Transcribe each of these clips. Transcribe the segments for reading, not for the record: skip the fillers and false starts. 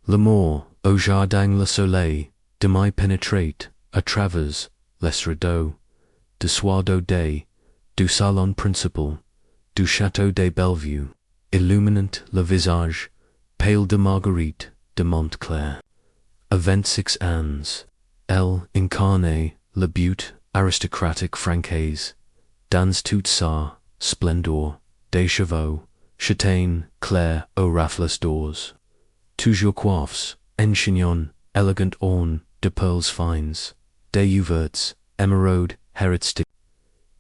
L'amour, au jardin le soleil, de mai pénétrate, à travers, les rideaux, de soir d'audet, du salon principal, du château de Bellevue, illuminant le visage, pale de Marguerite de Montclair. À 26 ans, elle incarnait le but aristocratique français, dans toute sa splendeur, des cheveux, châtains clairs aux rafles d'or, toujours coiffes, en chignon, élégant orne de perles fines, des yeux émeraude héritière.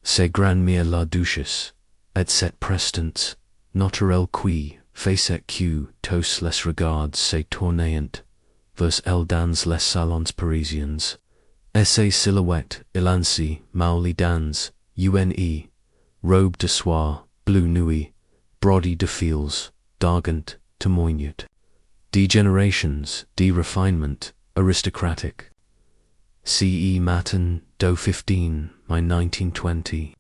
C'est grand-mère la duchesse, et cette prestance, naturelle qui fait que tous les regards se tournent vers elle dans les salons parisiens, et ses silhouettes élancées Mauli dans une robe de soie, bleu nuit, brodie de fils, d'argent, témoignent. Degenerations, de refinement, aristocratic. C.E. Matin, do 15, my 1920.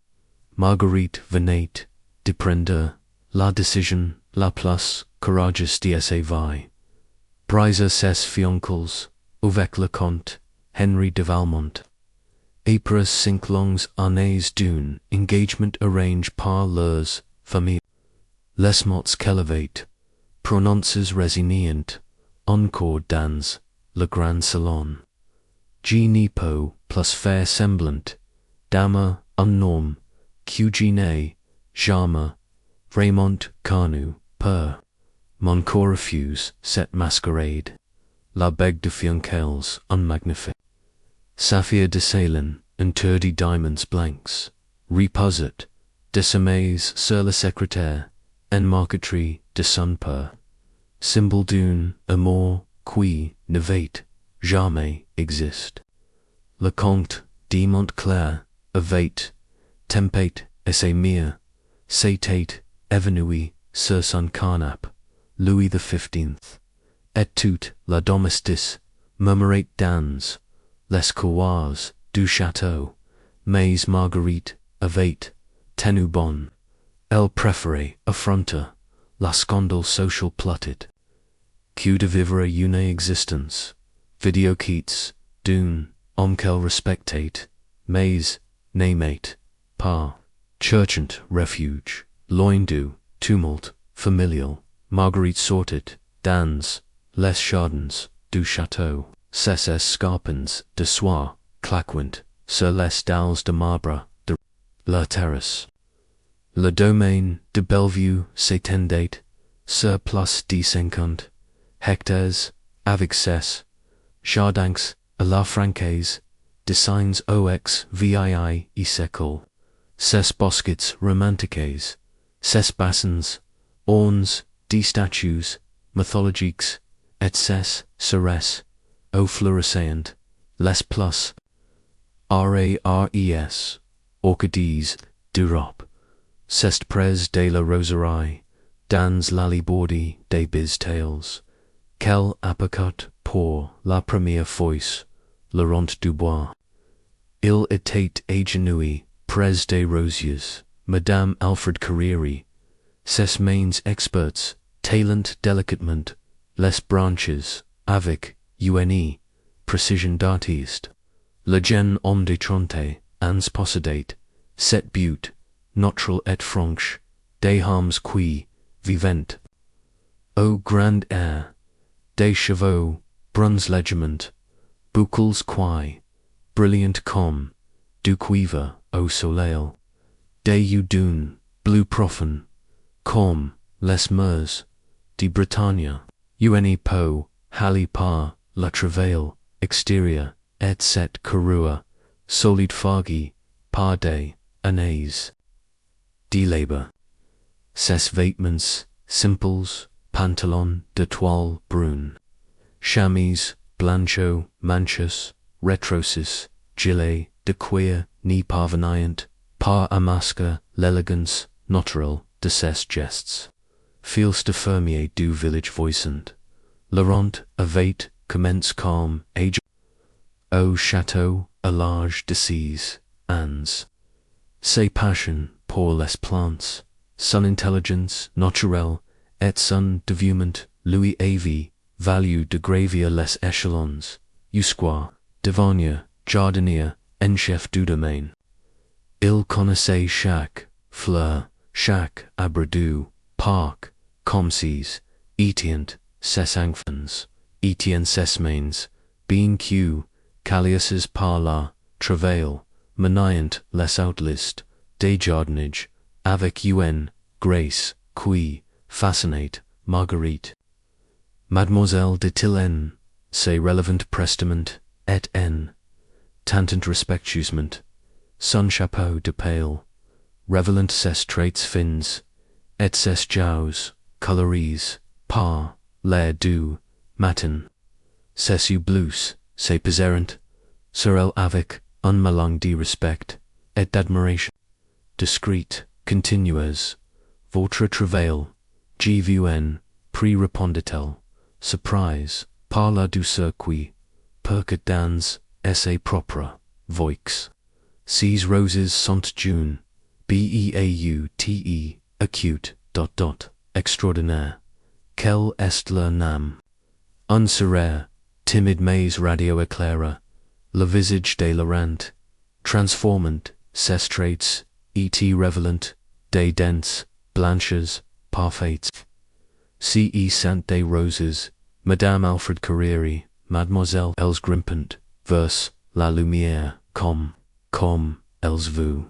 Marguerite venait de prendre la décision la plus courageuse de sa vie. Briser ses fiancles avec le comte Henri de Valmont. Après 5 longues années d'un engagement arrangé par leurs familles. Les mots qu'élevait, prononces résignantes, encore dans le grand salon. Je n'ai pas plus faire semblant, dame un nom, que je n'ai jamais vraiment connu, per. Mon corps refuse cette masquerade, la bague de fiançailles unmagnifique. Saphir de Ceylan, interdit diamonds blancs, reposait, décimés sur le secrétaire, en marqueterie de son père. Symbole d'un amour qui n'avait jamais existe. Le comte de Montclair avait tempé et ses mires, s'était évanoui sur son canapé, Louis XV, et toute la domestique murmurait dans les couloirs du château, mais Marguerite avait tenu bon. Elle préférait affronter la scandale social plotted, que de vivre une existence, videoquite d'un homme qu'elle respectait, mais n'aimait pas. Cherchant refuge, loin du tumulte familial, Marguerite sortit dans les jardins du château. Ses escarpins de soie claquant sur les dalles de marbre de la terrasse. Le domaine de Bellevue s'étendait sur plus de 50 hectares, avec ses jardins à la francaise, dessins aux vii et sécles, ses bosquets romantiques, ses bassins, ornes de statues mythologiques, et ses serres aux fluorescentes, les plus rares orchidées d'Europe. C'est près de la roseraie, dans l'allée bordée des bizetails, qu'elle appliqua pour la première fois le rond du bois. Il était agenouillé près des rosiers, Madame Alfred Carrieri, ses mains experts, talent délicatement les branches, avec une précision d'artiste. Le jeune homme de 30 ans possédait cette beauté, naturelle et franche, des hommes qui vivent au grand air, des cheveux bruns légèrement, boucles qui brillantes comme du cuivre au soleil, des yeux d'un bleu profond, comme les mers de Bretagne, une peau halie par le travail extérieur et cette carrure solide foggy par des années de labor. Ses vêtements simples, pantalons de toile brune, chemise blanche, manches, retrousses, gilets de cuir n'y parvenant pas à masquer l'élégance naturelle de ses gestes. Fils de fermier du village voisined, Laurent avait commencé comme agent au château à l'âge de 6 ans. Ses passions pour les plantes, son intelligence naturelle et son dévouement lui avaient value de gravir les échelons, Usquois, Devannier, Jardinier, en chef du domaine. Il connaissait chaque fleur, chaque arbre du parc, comme s'ils étaient ses enfants, étaient ses mains, bien que caliases par la travail, maniant les outlistes des jardinage, avec une grace qui fascinate Marguerite. Mademoiselle de Tillen, ses relevant prestament, et en tantant respectueusement, son chapeau de pale, revelant ses traits fins, et ses joues coloris par l'air du matin, ses yeux bleus, ses pesarent sur elle avec un mélange de respect et d'admiration. Discrète, continueuse, votre travail, j'ai vu en prix répondit-elle, surprise, par la douceur qui, per que dans ses propres voix. Ces roses sont jeunes, beaute, acute, extraordinaire. Quel est leur nom? Un serrère, timide mais radio éclaira, le visage de Laurent, transformant ses traits, et révélant des dents blanches, parfaites. Si y sent des roses, Madame Alfred Carreri, Mademoiselle elles grimpant, vers la lumière, comme elles vous.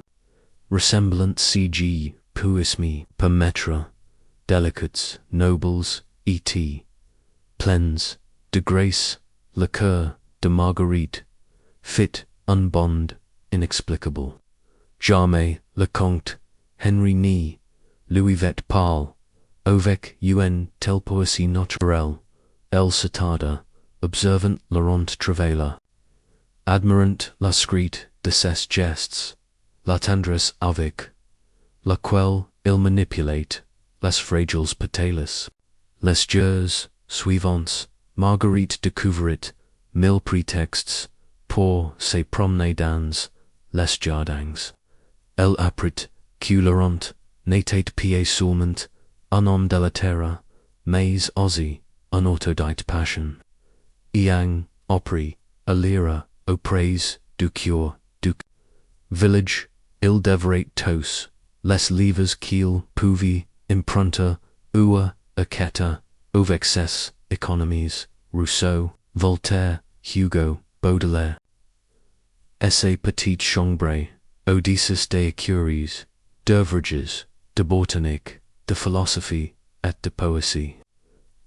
Ressemblant CG, puis permettre, delicates, nobles, et pleins, de grace, le cœur de Marguerite, fit un bond inexplicable. Jamais le comte, Henri ni, Louis vet parle, avec une telle poésie naturelle, elle se tarda, observant Laurent travailla, admirant la secrète de ses gestes, la tendresse avec laquelle il manipulate les fragiles pétales. Les jours suivants, Marguerite découvrit mille prétextes pour se promener dans les jardins. Elle apprit que Laurent n'était pas seulement un homme de la terre, mais aussi un auteur de passion. Ayant appris à lire auprès du cœur du village, il devrait tous les livres qu'il pouvait emprunter ou acquérir avec ses économies, Rousseau, Voltaire, Hugo, Baudelaire. Et ses petites chambres, Odysseus des écuries, d'ouvrages, de botanique, de philosophie et de poésie.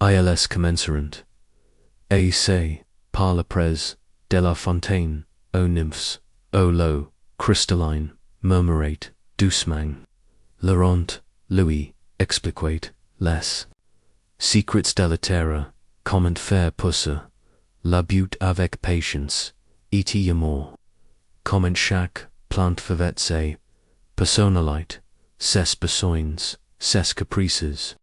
Ils commenceront. Et c'est, par la presse, de la fontaine, aux nymphes, aux l'eau, cristalline, murmurate, doucement. Laurent, Louis, expliquait, les secrets de la terre, comment faire pousser la butte avec patience, et amour. Comment chaque plante fait ses personnalités, ses besoins, ses caprices.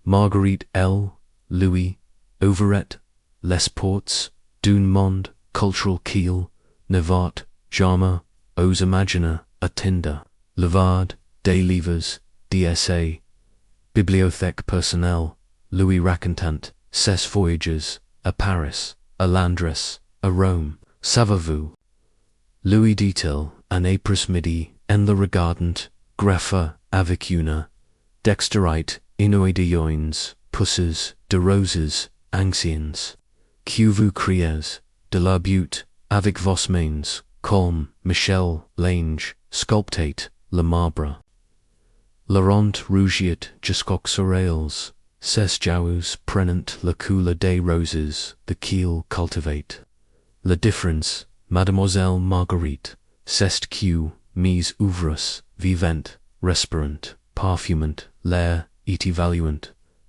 Marguerite, elle, Louis, ouvrait les portes d'un monde culturel qu'il n'avait jamais os imaginer atteindre. L'avard des livres, d'essais, bibliothèque personnelle, Louis racontant ses voyages à Paris, à Londres, à Rome. Savez-vous? Louis dit-il, un après-midi, en le regardant, greffer avec une dextérité inouïe de joins, pousses, de roses, anciennes, que vous criez, de la butte, avec vos mains, comme Michel Lange sculptait le marbre. Laurent rougit jusqu'aux oreilles, ses joues prenant la couleur des roses de qu'il cultivate. La différence, Mademoiselle Marguerite, c'est que mes ouvres vivant, respirant, parfumant l'air et évaluant,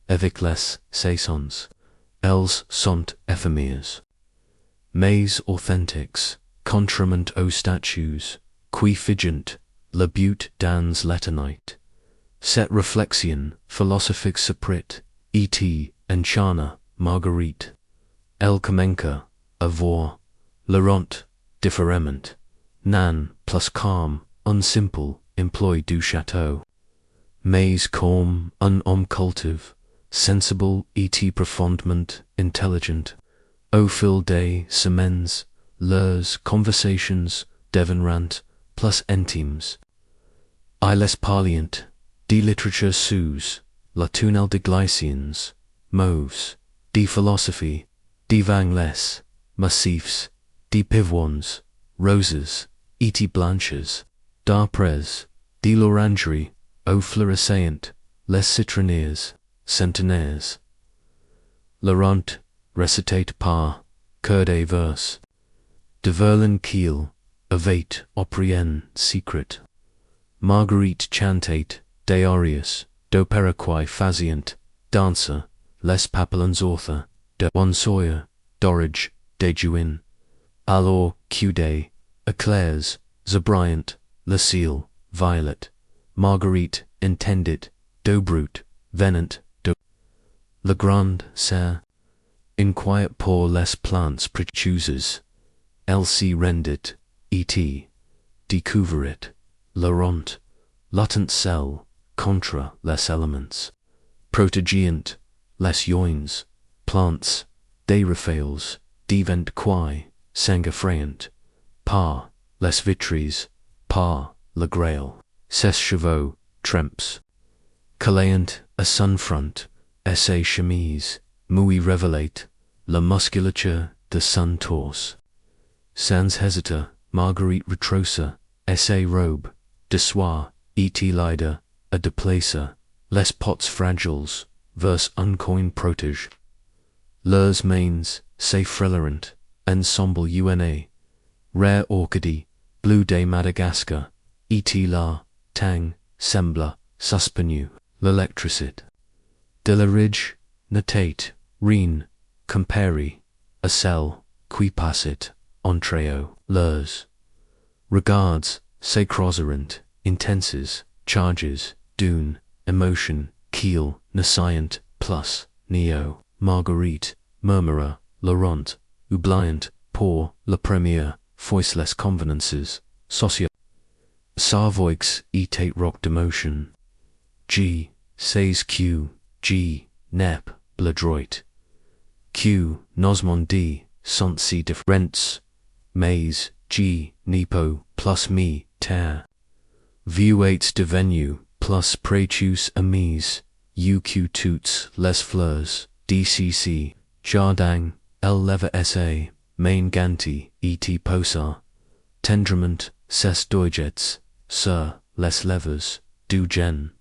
avec les saisons. Elles sont éphémères. Mais authentiques, contrairement aux statues, qui figent la butte dans l'éternité. Cette réflexion philosophique s'apprête, et enchana Marguerite. Elle commença à voir Laurent différemment, non plus comme un simple employé du château, mais comme un homme cultive, sensible, et profondement, intelligent. Au fil des semaines, leurs conversations devinrent plus intimes. Ils parlent de littérature sous la tunnel de Glyciens, mauves, de philosophie, de vangles, massifs, de pivons, roses, et blanches, d'arprès, de l'orangerie, aux fleurissantes, les citronniers, centenaires. Le Rompt récitate par cœur des vers. De Verlaine qu'ils, avait oprien secret. Marguerite chantate des arias, d'opéra qui faisant danser les papillons author de one sawyer, d'orage, de juin. Alors que des éclairs, brillant, le ciel, violet. Marguerite intended, do brute, venant, do. Le grand serre, inquiet pour les plants produces. Elle s'y rendit, et découvrit, le Rompt, latent cell, contra les elements, protégeant les joints, plants, des rafales, devant qui, s'engouffrant, par les vitres, par le grail, ses chevaux, tremps, collant à son front, et ses chemises, muy révélate, la musculature de son torse. Sans hésiter, Marguerite retrossa, et ses robes, de soie, et l'ida, à déplacer, les pots fragiles, vers un coin protège. Leurs mains, se frôlant, ensemble une, rare orchidée, bleu de Madagascar, et la, tang, sembla, suspenu, l'électricité. De la ridge, notate, rien, compare, à celle, qui passait, entre leurs. Regards, se croisèrent, intenses, charges, d'une, emotion, qu'ils, nascent, plus, neo, Marguerite, murmura, le Rompt, oubliant, pour, la première, voiceless convenances, socio. Sarvoix et rock d'émotion. G, sais Q, G, nep, bladroit. Q, nosmond D, sont si differents. Mais, G, nepo, plus me, terre. VOUS devenu, plus précieux amis, UQ toutes les fleurs, DCC, Jardin, Elle leva sa, main ganti, et posa. Tendrement, ses doigets, sur, les levers, du gen,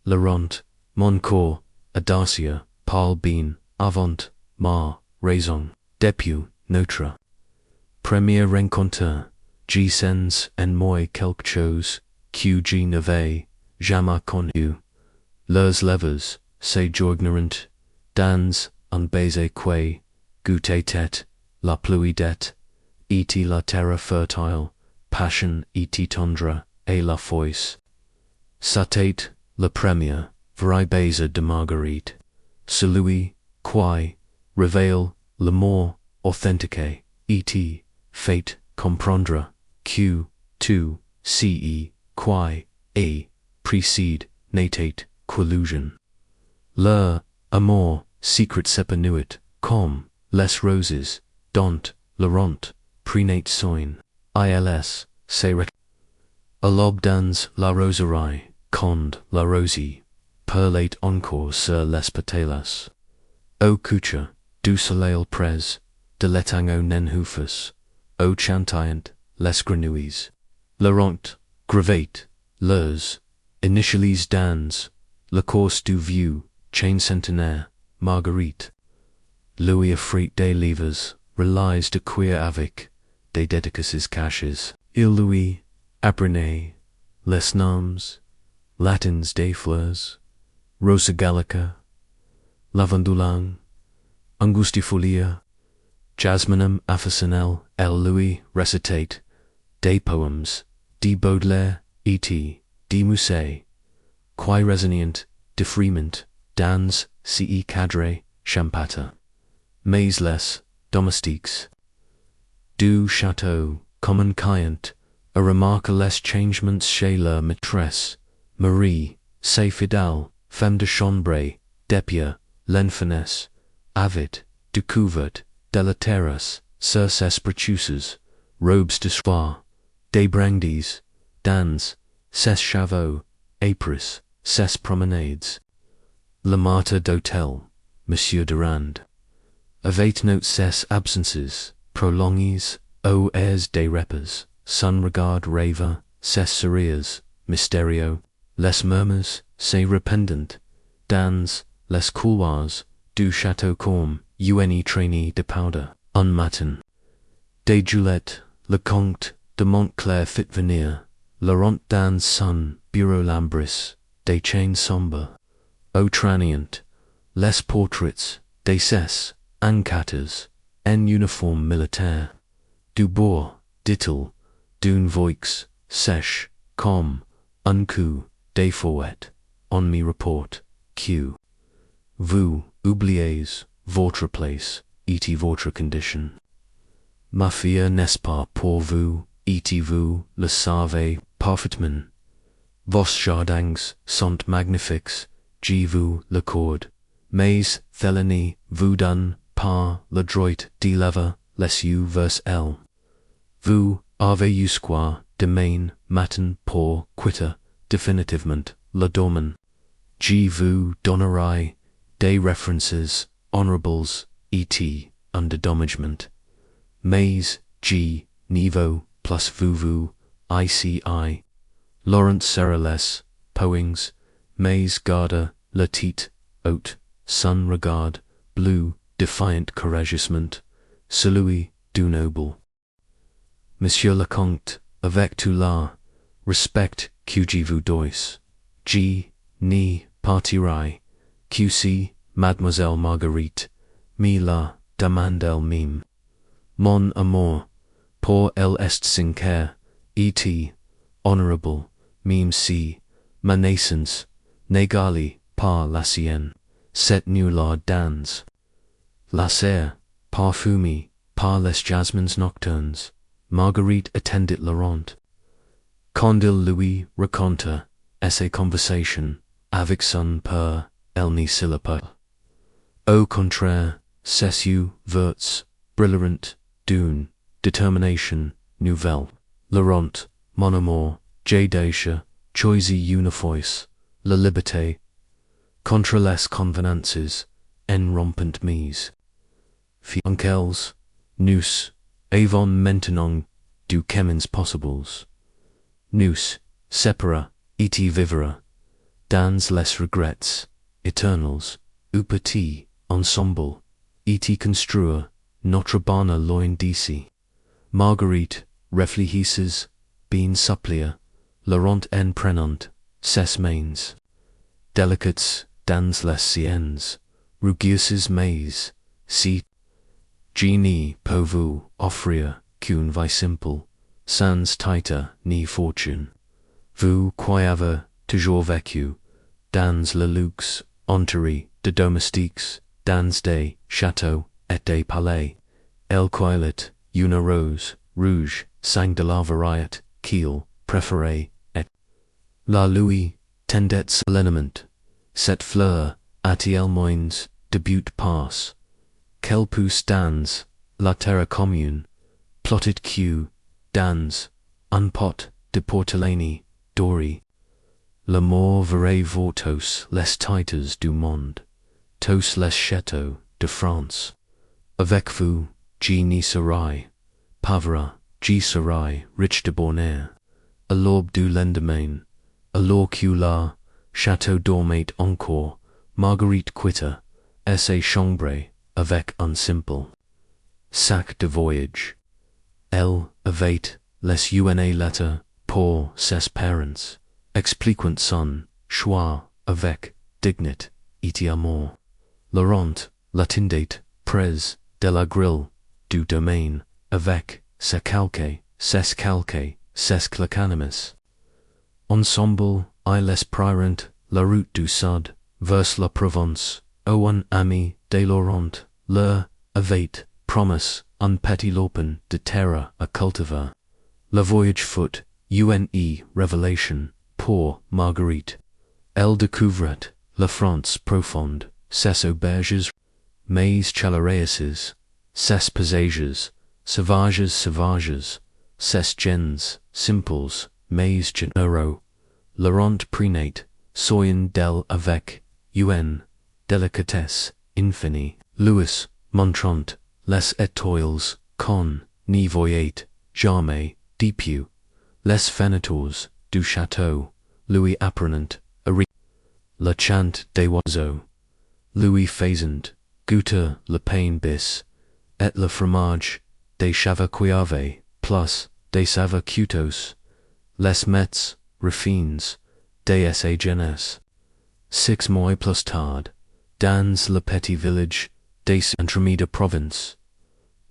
le Rompt, mon corps, audacia, parle bien, avant, ma, raison, depuis, notre. Première rencontre, G sens en moi quelque chose, que je n'avais jamais connu. Leurs levers, se joignirent, dans un baiser qui, goûtait la pluie d'et, et la terre fertile, passion et tendre, et la foisse. C'était le premier, vrai baiser de Marguerite, celui qui révèle l'amour authentique, et fait comprendre que tout ce qui est précède n'était qu'illusion. Leur amour secret s'épanouit, comme les roses, dont le Rompt prenait soin. Ils se rec. À l'aube dans la roseraie, quand la rosée perlait encore sur les pétales. Au coucher, du soleil près, de l'étang aux nenhoufs, au chantaient les grenouilles. Le Rompt gravate leurs initiales dans le course du vieux chain centenaire, Marguerite. Louis effrayé des livres, relies de queer avec des dédicaces caches. Il lui apprenait les noms latins des fleurs, Rosa gallica, lavendulang, angustifolia, jasminum officinelle. Elle lui récitate des poèmes de Baudelaire et de Musset, qui résonnent de Fremont dans ce cadre champêtre. Mais les domestiques du château communiquent à remarquer les changements chez leur maîtresse, Marie, sa fidèle femme de chambre, Depia, l'enfinesse, avit, découvert, délétères, sur ses précieuses, robes de soie, des brindilles, dans, ses chevaux, après, ses promenades. Le maître d'hôtel, Monsieur Durand, avait note ses absences, prolongues, aux airs des repas, son regard rêveur, ses sourires, mystérieux, les murmures, ses rependant, dans, les couloirs, du château comme, une traînée de powder, un matin. Des Juliette, le comte de Montclair fit venir, Laurent dans son bureau lambris, des chaînes sombres, au traînant, les portraits, des ses, enquêteurs, en uniforme militaire, du bourg, dit-il, d'une voix sèche, comme un coup de fouet, on me rapporte, que vous oubliez votre place, et votre condition. Ma fille n'est pas pour vous, et vous le savez parfaitement. Vos jardins sont magnifiques, je vous l'accorde, mais Thélanie vous donne pas le droit de lever les yeux vers elle. Vous avez jusqu'à demain matin pour quitter définitivement le domaine. Je vous donnerai des références honorables et un dédommagement. Mais je niveau plus vous ici. Laurent sera les poings, mais garde le tête haute, son regard bleu défiant courageusement, celui du noble. Monsieur le comte, avec tout le respect que je vous dois, je n'y partirai que si Mademoiselle Marguerite me la demande elle-même. Mon amour pour elle est sincère et honorable, même si ma naissance n'égale pas la sienne. Cette nuit-là dans la serre, parfumée par les jasmines nocturnes, Marguerite attendit Laurent. Quand il lui raconta ses conversations avec son père, elle n'y s'illa pas. Au contraire, ses yeux verts, brillants d'une détermination nouvelle. Laurent, mon amour, j'ai déjà choisi une fois la liberté contre les convenances en rompant mise. Fiançailles, nous avons maintenant du chemins possibles. Nous séparer et vivre dans les regrets éternels, ou petit ensemble, et construire notre bonheur loin d'ici. Marguerite réfléchissait, bien supplia, Laurent en prenant ses mains délicates dans les siennes, rugueuses mais si je n'y peux vous offrir qu'une vie simple, sans titre ni fortune. Vous qui avez toujours vécu dans le luxe entouré de domestiques, dans des châteaux et des palais, elle cueillit une rose rouge, sang de la variété qu'il préférait, et la lui tendait solennellement. Cette fleur a-t-elle moins de but passe, qu'elle pousse dans la terre commune, plotted que dans un pot de porcelaine dorée. L'amour verrait vaut tous les titres du monde, tous les châteaux de France. Avec vous, je n'y serai pauvre, je serai riche de bonheur. À l'aube du lendemain, alors que le château dormait encore, Marguerite quitta ses chambres avec un simple sac de voyage. Elle avait les une lettre pour ses parents, expliquant son choix avec dignité et amour. Laurent l'attendait près de la grille du domaine avec ses calques, ses clacanimes. Ensemble, ils prirent la route du sud vers la Provence, où un ami de Laurent leur avait promis un petit lopin de terre à cultiver. Le voyage fut une révélation pour Marguerite. Elle découvrit la France profonde ces auberges, mes chalareises, ces paysages, sauvages, ces gens, simples, mes généraux, Laurent prenait, soin d'elle avec, une délicatesse infinie, Louis montrant les étoiles qu'on n'y voyait jamais depuis, les fenêtres du château, Louis apprenant, le chant des oiseaux, Louis faisant goûter le pain bis, et le fromage des chèvres qui avaient, plus des saveurs cuitos, les mets refins des jeunesse. 6 mois plus tard, dans le petit village des Entremis de Provence,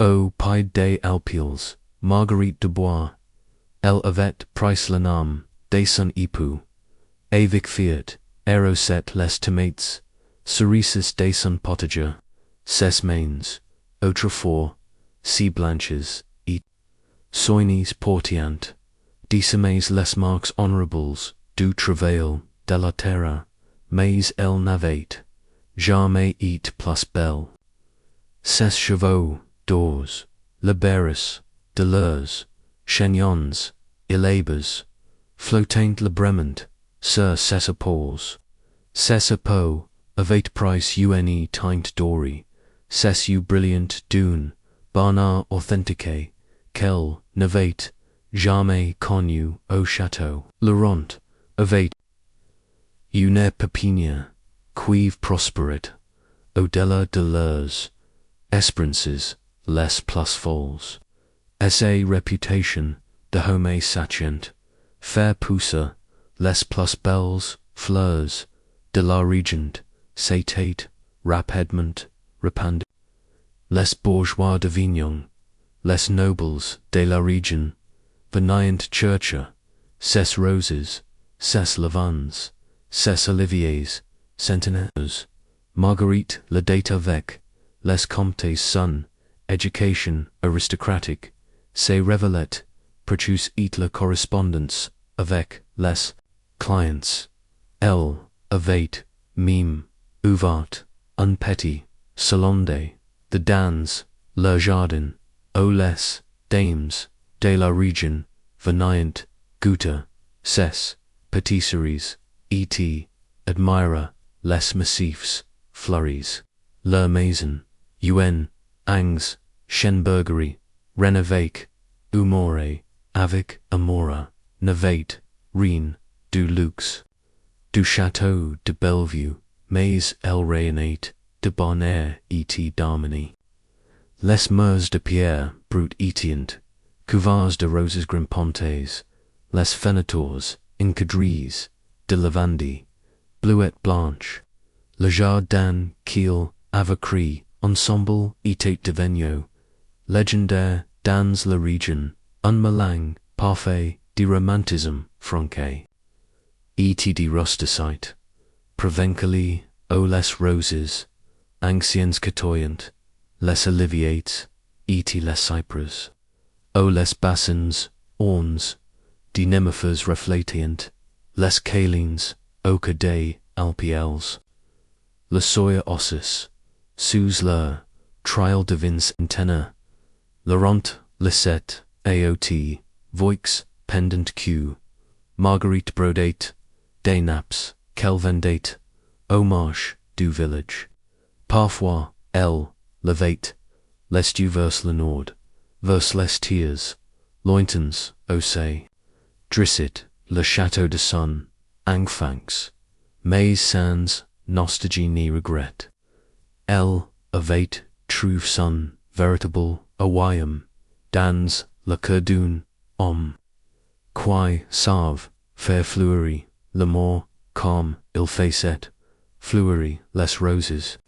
au pied des Alpes, Marguerite de Bois, elle avait pris le nom de son époux, avec fiat, arrosait les tomates, cerises de son potager, ses mains, autrefois, si blanches, et soignes portant, décimées les marques honorables du travail de la terre, mais elle n'avait jamais été plus belle. Ses chevaux d'ors, le beres, de leurs, chagnons, élèbes, flottant librement sur ses épaules. Ses épaules avaient pris une teinte dorée, ses yeux brillants d'une bonheur authentique qu'elle n'avait jamais connu au château. Laurent avait une pépinière qui prospérait au-delà de leurs espérances les plus folles, et sa réputation de homme sachant faire pousser les plus belles fleurs de la région s'était rapidement répandue. Les bourgeois d'Avignon, les nobles de la région venaient chercher ces roses, ces lavans, ces oliviers, centenaires. Marguerite le date avec les comtes son éducation aristocratique, se révélait produce et la correspondance avec les clients. Elle avait même ouvert un petit salon de danse, le jardin, où les dames de la région venaient goûter ces pâtisseries et admirer les massifs fleuris. La maison, une ange Schenbergerie, rénovée, humorée, avec amour, n'avait rien du luxe du château de Bellevue, mais elle rayonnait de bonheur et d'harmonie. Les murs de pierre brut étillent, couverts de roses grimpantes, les fenêtres encadrées de lavande, bleuette blanche, le jardin qu'ils avaient créé, ensemble était devenu légendaire dans la région, un mélange parfait de romantisme français et de rusticité, provençale où les roses, anciennes côtoyant les oliviers et les cyprès, où les bassins ornes de nénuphars reflétant les câlins ochre des Alpes, le soya ossus, sous leur trial de vins antenna, Laurent lisset aot, voix pendant que Marguerite brodait des nappes qu'elle vendait au marché du village. Parfois, elle levait les yeux vers le nord, vers les tiers lointains au say, drissait le château de son enfance, mais sans nostalgie ni regret. Elle avait trouvé son véritable royaume dans le cœur d'un homme qui savait faire fleurir l'amour comme il faisait fleurir les roses.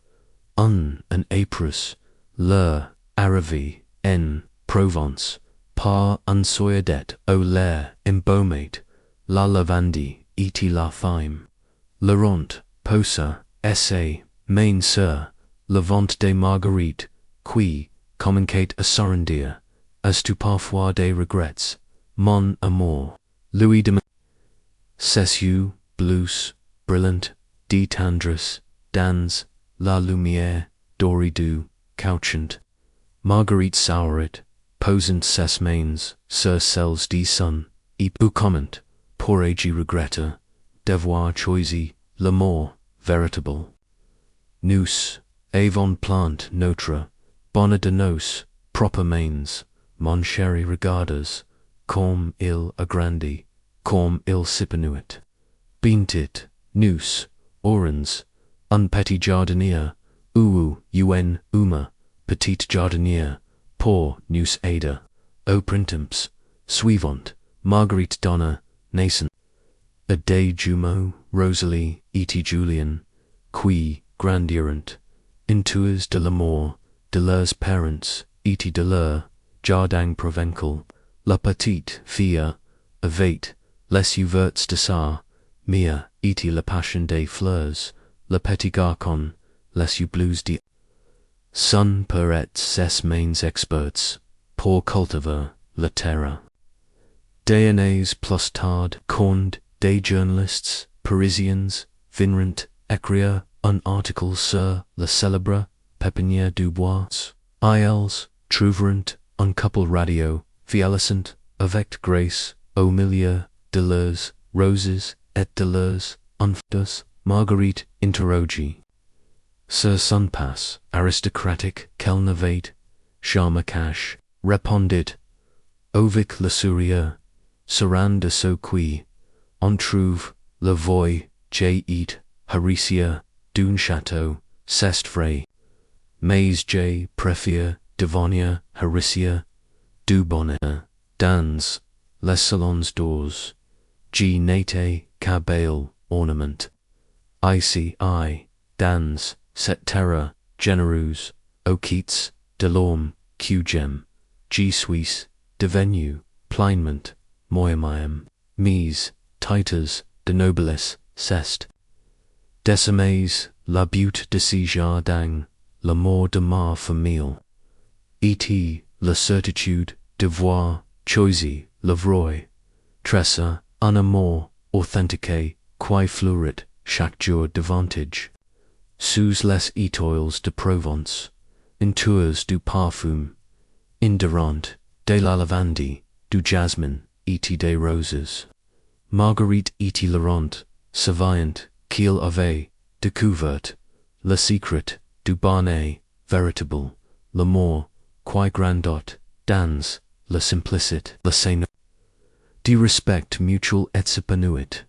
Un April, leur arrivée en Provence par un soirée au l'air embaumé, la lavande et la thyme. Laurent posa ses mains sur le ventre de Marguerite, qui commençait à s'arrondir, as tu parfois des regrets, mon amour. Louis de ses yeux bleus, brillants, de tendresse, dans la lumière, dorée du, couchant. Marguerite Sourit, posant ses mains, sur celles du sun, et ou comment, pourrais-je regretter, d'avoir choisi l'amour véritable. Nous avons plant notre bonnet de noces, propres mains, mon chéri regardes, comme il agrandit, comme il s'épanouit. Bintit, nous, orans, un petit jardinier, une petite jardinier, pour nous aider. Au printemps, suivant, Marguerite donna naissance. A des jumeaux, Rosalie et Julien, qui grandirent, intues de l'amour, de leurs parents, et de leur jardin provençal. La petite fille avait les yeux de sa mère et la passion des fleurs, le petit garçon, les yeux bleus de son père et ses mains experts, pour cultiver la terre. Des années plus tard, quand des journalistes parisiens vinrent écrire un article sur la célèbre pépinière du bois, ils trouverent un couple radio violescent avec grâce au milieu de leurs roses et de leurs enfants. Marguerite interrogeait sur son passe aristocratique qu'elle n'avait jamais caché, répondit avec le sourire serein de ceux qui on trouve la voix et héritière d'un château, c'est vrai, mais je préfère devenir héritière du bonheur dans les salons d'ors. Je n'étais qu'un bel ornement. Ici, dans cette terre généreuse, aux qu'ils de l'homme que j'aime, je suis devenu pleinement moi-même. Mes titres de noblesse, c'est désormais la beauté de ce jardin, l'amour de ma famille, et la certitude de voir choisi le vrai trésor, un amour authentique qui fleurit chaque jour davantage. Sous les étoiles de Provence, entourés du parfum indorant de la lavande, du jasmin et des roses. Marguerite et Laurent savaient qu'il avait découvert le secret du bonheur véritable, l'amour qui grandit dans la simplicité, la sainteté, du respect mutuel et s'épanouit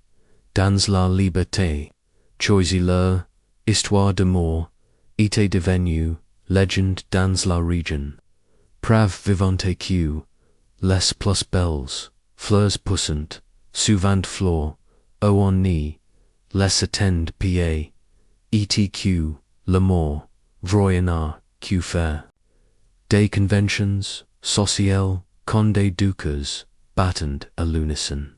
dans la liberté. Choisi leur histoire d'amour était devenue légende dans la région. Preuve vivante que les plus belles fleurs poussantes souvent fleurs où on nie les attendent pieds, et que l'amour vrai n'a que faire des conventions sociales quand des deux cœurs battent à l'unisson.